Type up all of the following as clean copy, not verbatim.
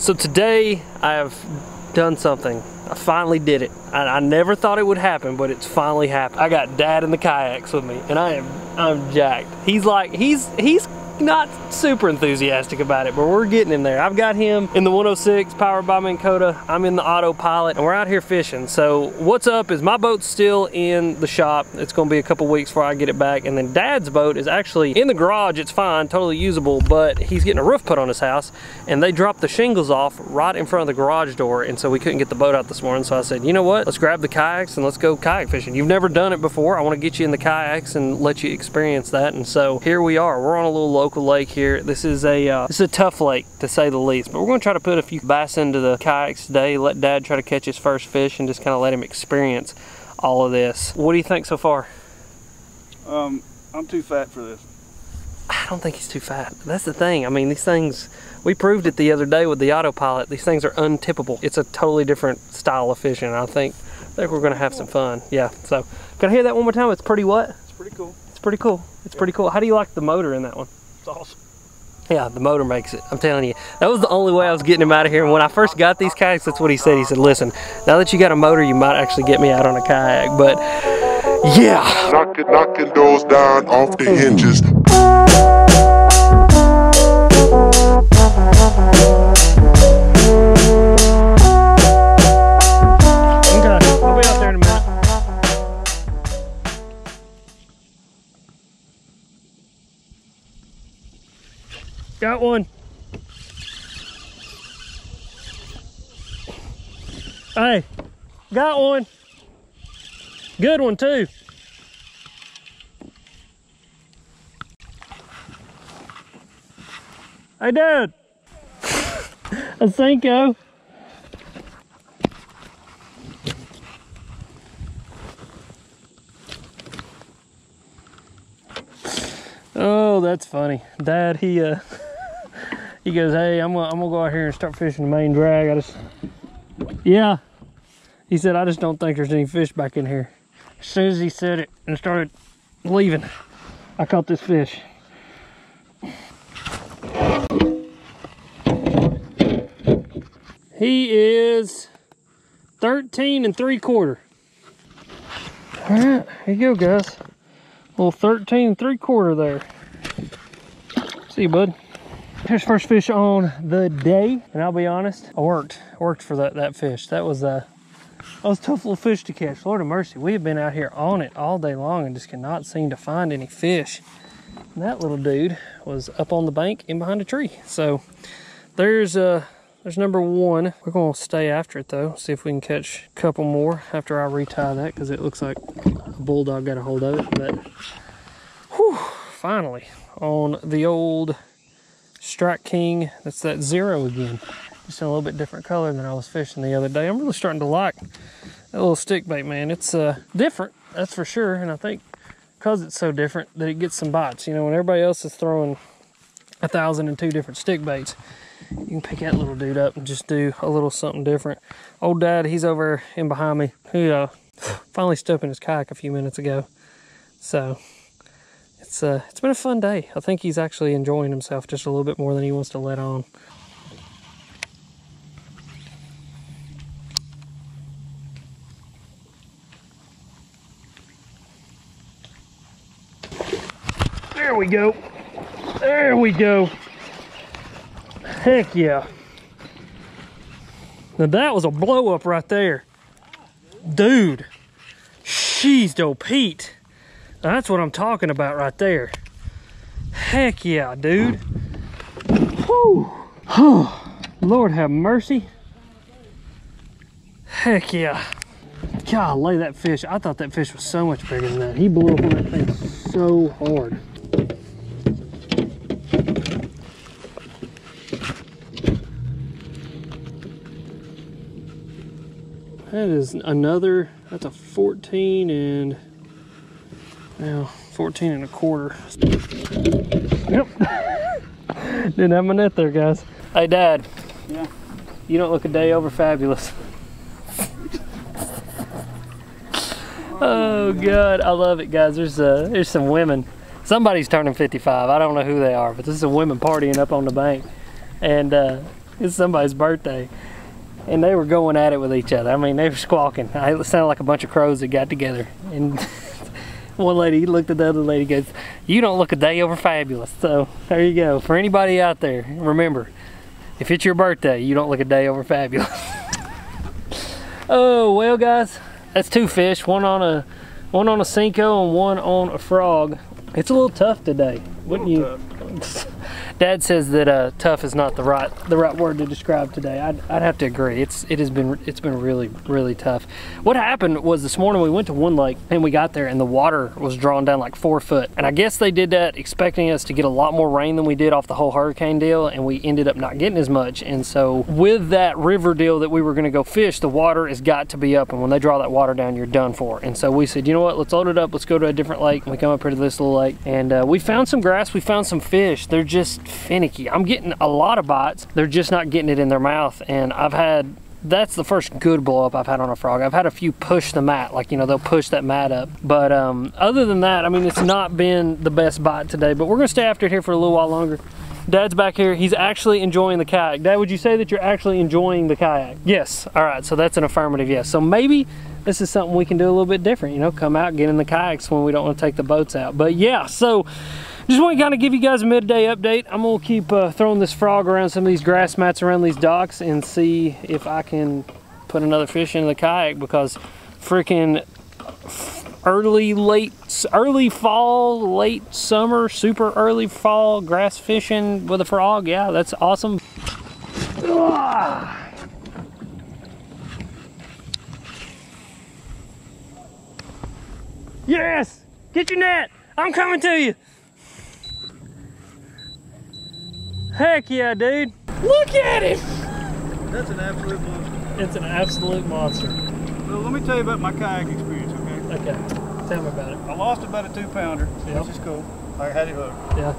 So today I have done something. I finally did it. I never thought it would happen, but it's finally happened. I got Dad in the kayaks with me, and I'm jacked. He's not super enthusiastic about it, but we're getting him there. I've got him in the 106 powered by Minn Kota. I'm in the autopilot, and we're out here fishing. So what's up is my boat's still in the shop. It's gonna be a couple weeks before I get it back, and then Dad's boat is actually in the garage. It's fine, totally usable, but he's getting a roof put on his house, and they dropped the shingles off right in front of the garage door, and so we couldn't get the boat out this morning. So I said, you know what, let's grab the kayaks and let's go kayak fishing. You've never done it before. I want to get you in the kayaks and let you experience that. And so here we are. We're on a little local lake here. This is a tough lake, to say the least, but we're going to try to put a few bass into the kayaks today, let Dad try to catch his first fish, and just kind of let him experience all of this. What do you think so far? I'm too fat for this. I don't think he's too fat. That's the thing. I mean, these things, we proved it the other day with the autopilot. These things are untippable. It's a totally different style of fishing. I think we're going to have some fun. Yeah, so can I hear that one more time? It's pretty what? It's pretty cool. It's pretty cool. It's pretty cool. How do you like the motor in that one? It's awesome. Yeah, the motor makes it. I'm telling you. That was the only way I was getting him out of here. And when I first got these kayaks, that's what he said. He said, listen, now that you got a motor, you might actually get me out on a kayak. But yeah. Knocking doors down off the hinges. Okay, I'll be out there in a minute. Got one. Hey, got one. Good one too. Hey, Dad. A Senko. Oh, that's funny. Dad, he goes, hey, I'm gonna go out here and start fishing the main drag. Yeah. He said, I just don't think there's any fish back in here. As soon as he said it and started leaving, I caught this fish. He is 13 3/4. All right, here you go, guys. A little 13 3/4 there. See you, bud. Here's first fish on the day, and I'll be honest, I worked for that fish. That was a tough little fish to catch. Lord of mercy, we have been out here on it all day long and just cannot seem to find any fish. And that little dude was up on the bank in behind a tree. So there's number one. We're gonna stay after it though, see if we can catch a couple more after I retie that, because it looks like a bulldog got a hold of it. But whew, finally on the old Strike King. That's that zero again, just in a little bit different color than I was fishing the other day. I'm really starting to like that little stick bait, man. It's different, that's for sure, and I think because it's so different that it gets some bites. You know, when everybody else is throwing 1,002 different stick baits, you can pick that little dude up and just do a little something different. Old Dad, he's over in behind me. He finally stepped in his kayak a few minutes ago. So it's been a fun day. I think he's actually enjoying himself just a little bit more than he wants to let on. There we go. There we go. Heck yeah. Now that was a blow up right there. Dude. She's dope Pete. That's what I'm talking about right there. Heck yeah, dude. Whew. Oh, Lord have mercy. Heck yeah. Golly, that fish. I thought that fish was so much bigger than that. He blew up on that thing so hard. That is another, that's a 14 and, now 14 1/4. Yep. Didn't have my net there, guys. Hey, Dad. Yeah? You don't look a day over fabulous. Oh, God. I love it, guys. There's some women. Somebody's turning 55. I don't know who they are, but this is a women partying up on the bank. And It's somebody's birthday. And they were going at it with each other. I mean, they were squawking. It sounded like a bunch of crows that got together. And one lady looked at the other lady and goes, "You don't look a day over fabulous." So there you go. For anybody out there, remember, if it's your birthday, you don't look a day over fabulous. Oh, well guys, that's 2 fish. One on a Cinco and one on a frog. It's a little tough today, wouldn't you? Dad says that tough is not the right word to describe today. I'd have to agree. It's been really tough. What happened was this morning we went to one lake and we got there and the water was drawn down like 4 foot. And I guess they did that expecting us to get a lot more rain than we did off the whole hurricane deal, and we ended up not getting as much. And so with that river deal that we were going to go fish, the water has got to be up, and when they draw that water down, you're done for. And so we said, you know what, let's load it up, let's go to a different lake. And we come up here to this little lake and we found some grass, we found some fish. They're just finicky. I'm getting a lot of bites. They're just not getting it in their mouth. And that's the first good blow up I've had on a frog. I've had a few push the mat, like, you know, they'll push that mat up. But other than that, I mean, it's not been the best bite today, but we're gonna stay after it here for a little while longer. Dad's back here. He's actually enjoying the kayak. Dad, would you say that you're actually enjoying the kayak? Yes. All right, so that's an affirmative yes. So maybe this is something we can do a little bit different, you know, come out, get in the kayaks when we don't want to take the boats out. But yeah, so just want to kind of give you guys a midday update. I'm gonna keep throwing this frog around some of these grass mats around these docks and see if I can put another fish into the kayak, because freaking early fall, late summer, super early fall grass fishing with a frog. Yeah, that's awesome. Yes, get your net. I'm coming to you. Heck yeah, dude. Look at him. That's an absolute monster. It's an absolute monster. Well, let me tell you about my kayak experience, okay? Okay, tell me about it. I lost about a 2-pounder, Yep. which is cool. I had it hooked. Yeah.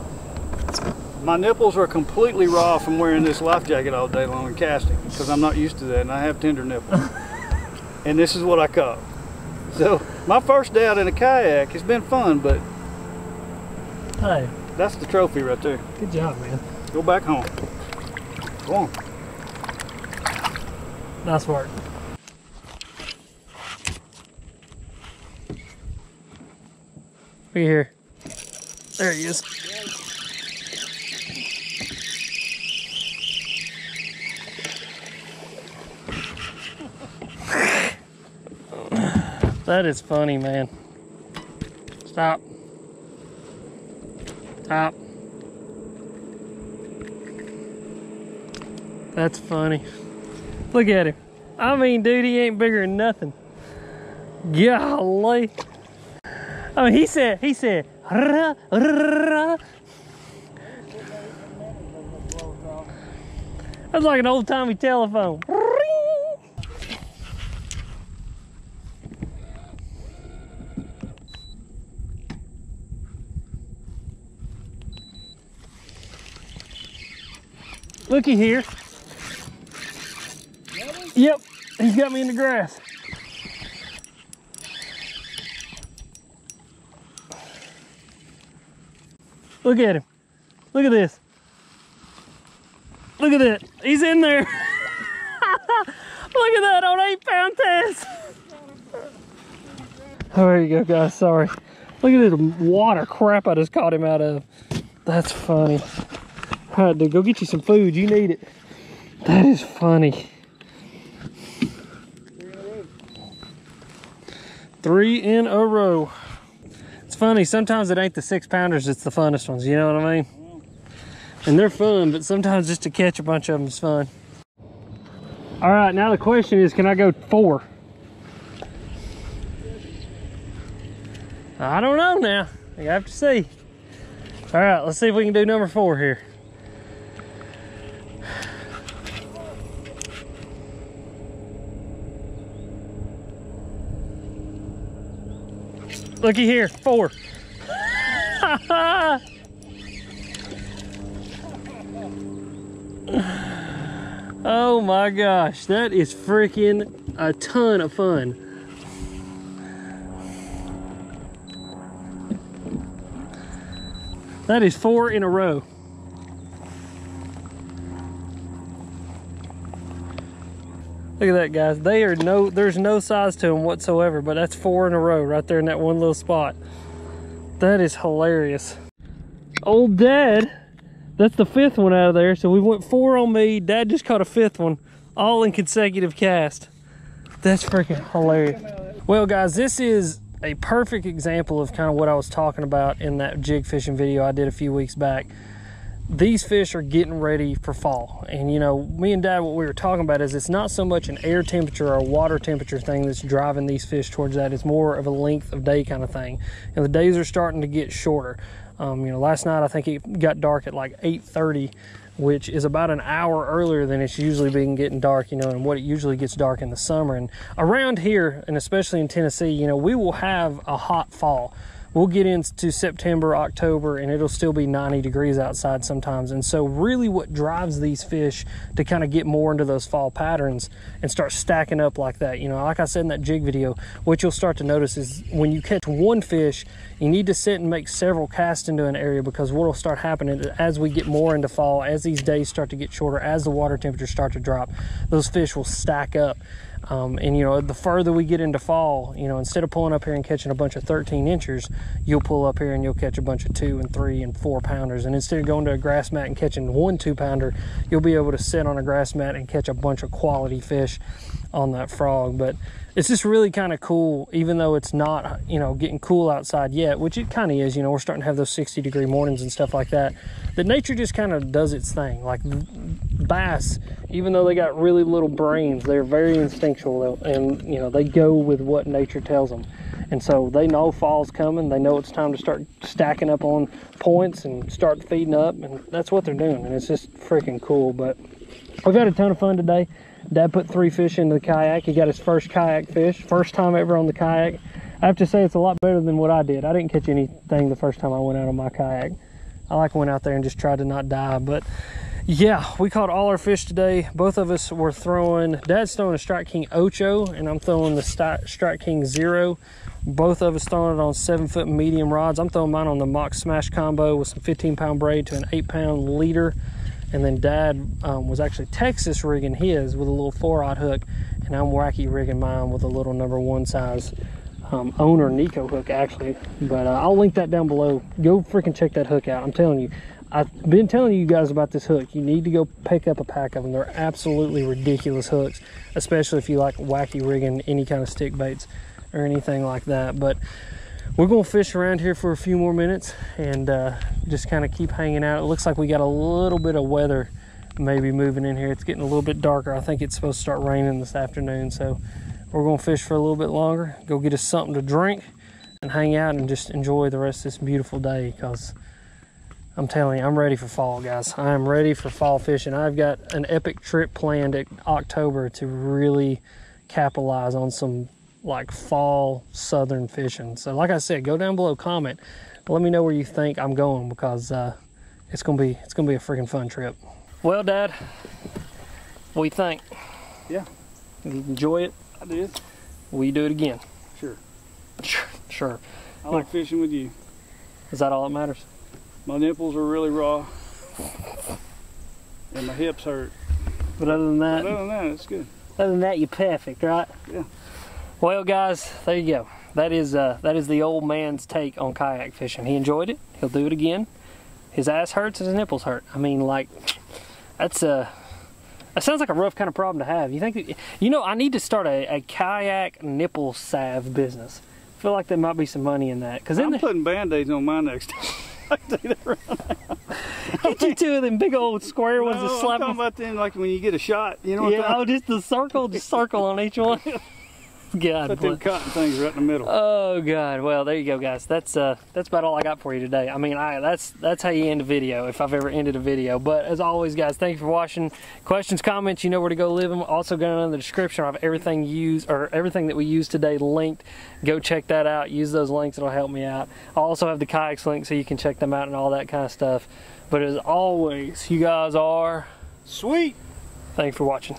My nipples are completely raw from wearing this life jacket all day long and casting, because I'm not used to that, and I have tender nipples. And this is what I caught. So my first day out in a kayak has been fun, but Hey, that's the trophy right there. good job, man. Go back home. Go on. Nice work. Look here. There he is. That is funny, man. Stop. Stop. That's funny. Look at him. I mean, dude, he ain't bigger than nothing. Golly. I mean, he said, rah, rah. That's like an old-timey telephone. Looky here. Yep, he's got me in the grass. Look at him. Look at this. Look at that. He's in there. Look at that on 8-pound test. Oh, there you go, guys. Sorry. Look at the water crap I just caught him out of. That's funny. All right, dude, go get you some food. You need it. That is funny. 3 in a row. It's funny, sometimes it ain't the 6-pounders, it's the funnest ones, you know what I mean? And they're fun, but sometimes just to catch a bunch of them is fun. All right, now the question is, can I go 4? I don't know now. You have to see. All right, let's see if we can do number 4 here. Looky here, 4. Oh my gosh, that is freaking a ton of fun. That is 4 in a row. Look at that, guys. There's no size to them whatsoever, but that's 4 in a row right there in that one little spot. That is hilarious. Old Dad, that's the 5th one out of there. So we went 4 on me. Dad just caught a 5th one, all in consecutive cast. That's freaking hilarious. Well, guys, this is a perfect example of kind of what I was talking about in that jig fishing video I did a few weeks back. These fish are getting ready for fall. And you know, me and Dad, what we were talking about is it's not so much an air temperature or a water temperature thing that's driving these fish towards that. It's more of a length of day kind of thing. And the days are starting to get shorter. You know, last night I think it got dark at like 8:30, which is about an hour earlier than it's usually been getting dark, you know, and what it usually gets dark in the summer. And around here, and especially in Tennessee, you know, we will have a hot fall. We'll get into September, October, and it'll still be 90 degrees outside sometimes. And so really what drives these fish to kind of get more into those fall patterns and start stacking up like that, you know, like I said in that jig video, what you'll start to notice is when you catch one fish, you need to sit and make several casts into an area, because what will start happening is as we get more into fall, as these days start to get shorter, as the water temperatures start to drop, those fish will stack up. And you know, the further we get into fall, you know, instead of pulling up here and catching a bunch of 13 inchers, you'll pull up here and you'll catch a bunch of 2 and 3 and 4 pounders. And instead of going to a grass mat and catching 1 2-pounder, you'll be able to sit on a grass mat and catch a bunch of quality fish on that frog. But it's just really kind of cool, even though it's not, you know, getting cool outside yet, which it kind of is. You know, we're starting to have those 60-degree mornings and stuff like that. That nature just kind of does its thing. Like bass, even though they got really little brains, they're very instinctual, and you know, they go with what nature tells them. And so they know fall's coming. They know it's time to start stacking up on points and start feeding up, and that's what they're doing. And it's just freaking cool. But we've had a ton of fun today. Dad put 3 fish into the kayak. He got his first kayak fish, first time ever on the kayak. I have to say it's a lot better than what I did. I didn't catch anything the first time I went out on my kayak. I went out there and just tried to not die. But yeah, we caught all our fish today. Both of us were throwing, Dad's throwing a Strike King Ocho, and I'm throwing the Strike King Zero. Both of us throwing it on 7-foot medium rods. I'm throwing mine on the Mock Smash combo with some 15-pound braid to an 8-pound leader. And then Dad was actually Texas rigging his with a little 4-aught hook, and I'm wacky rigging mine with a little number 1 size owner Nico hook, actually. But I'll link that down below. Go freaking check that hook out. I'm telling you, I've been telling you guys about this hook. You need to go pick up a pack of them. They're absolutely ridiculous hooks, especially if you like wacky rigging any kind of stick baits or anything like that. But we're gonna fish around here for a few more minutes and just kind of keep hanging out. It looks like we got a little bit of weather maybe moving in here. It's getting a little bit darker. I think it's supposed to start raining this afternoon, so we're gonna fish for a little bit longer, go get us something to drink and hang out and just enjoy the rest of this beautiful day, because I'm telling you, I'm ready for fall, guys. I am ready for fall fishing. I've got an epic trip planned in October to really capitalize on some like fall southern fishing. So like I said, go down below, comment, let me know where you think I'm going, because it's gonna be a freaking fun trip. Well, Dad, what do you think? Yeah. Did you enjoy it? I did. Will you do it again? Sure. Sure. I like fishing with you. Is that all that matters? My nipples are really raw, and my hips hurt. But other than that, it's good. Other than that, you're perfect, right? Yeah. Well, guys, there you go. That is the old man's take on kayak fishing. He enjoyed it. He'll do it again. His ass hurts and his nipples hurt. I mean, like, that sounds like a rough kind of problem to have. You think, you know, I need to start a kayak nipple salve business. I feel like there might be some money in that. Cause I'm putting Band-Aids on mine next time. I can tell you that right now. Get you 2 of them big old square ones to slap. I'm talking about them like when you get a shot, you know. Yeah, just the circle on each one. God, put them cotton things right in the middle. Oh God! Well, there you go, guys. That's about all I got for you today. I mean, that's how you end a video, if I've ever ended a video. But as always, guys, thank you for watching. Questions, comments, you know where to go leave them. Also, going in the description, I have everything that we used today linked. Go check that out. Use those links; it'll help me out. I also have the kayaks linked, so you can check them out and all that kind of stuff. But as always, you guys are sweet. Thanks for watching.